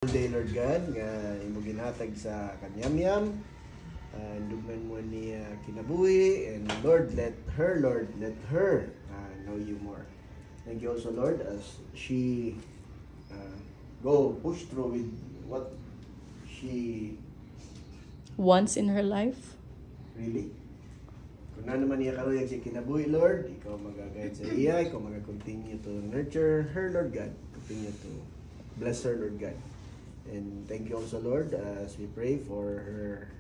Day, Lord God, nga imo ginhatag sa kanyamyam. Dugnan mo ni kinabuhi, and Lord, let her know you more. Thank you also, Lord, as she push through with what she once in her life. Really? Kung na naman niya karuyag siya kinabuhi, Lord, ikaw mag-guide sa iya, ikaw mag-continue to nurture her, Lord God. Continue to bless her, Lord God. And thank you also, Lord, as we pray for her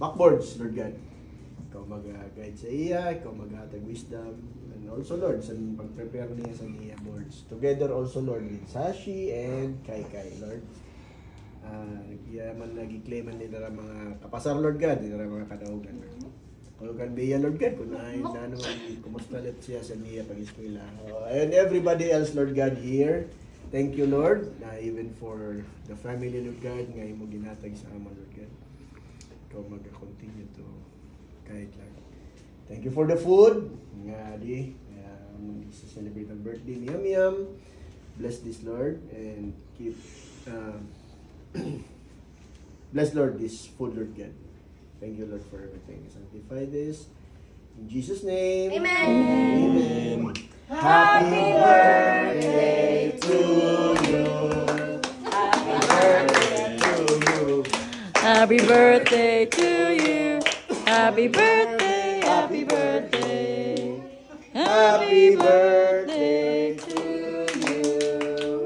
backboards, Lord God. Ikaw mag-guide sa iya, ikaw mag-hatag wisdom. And also, Lord, sa pag-prepare niya sa niya boards. Together also, Lord, with Sashi and Kai, Lord. Man nag-claiman nila mga kapasar, Lord God, nila mga kadaugan. Kalugan biya, Lord God, kung na naman, kumusta ulit siya sa niya pag-eskwela. And everybody else, Lord God, here. Thank you, Lord, even for the family, Lord God, nga imo ginhatag sa ama, Lord God. Ikaw mag-continue to guide lang. Thank you for the food. Nga di, celebrate ang birthday ni Yam. Bless this, Lord, and keep bless, Lord, this food, Lord God. Thank you, Lord, for everything. Sanctify this. In Jesus' name. Amen. Amen. Happy birthday to you. Happy birthday to you. Happy birthday to you. Happy birthday, happy birthday. Happy birthday to you.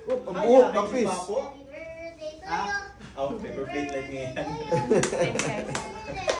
Pambuhok, kapis. Happy birthday to you. Oh, paper plate like ngayon.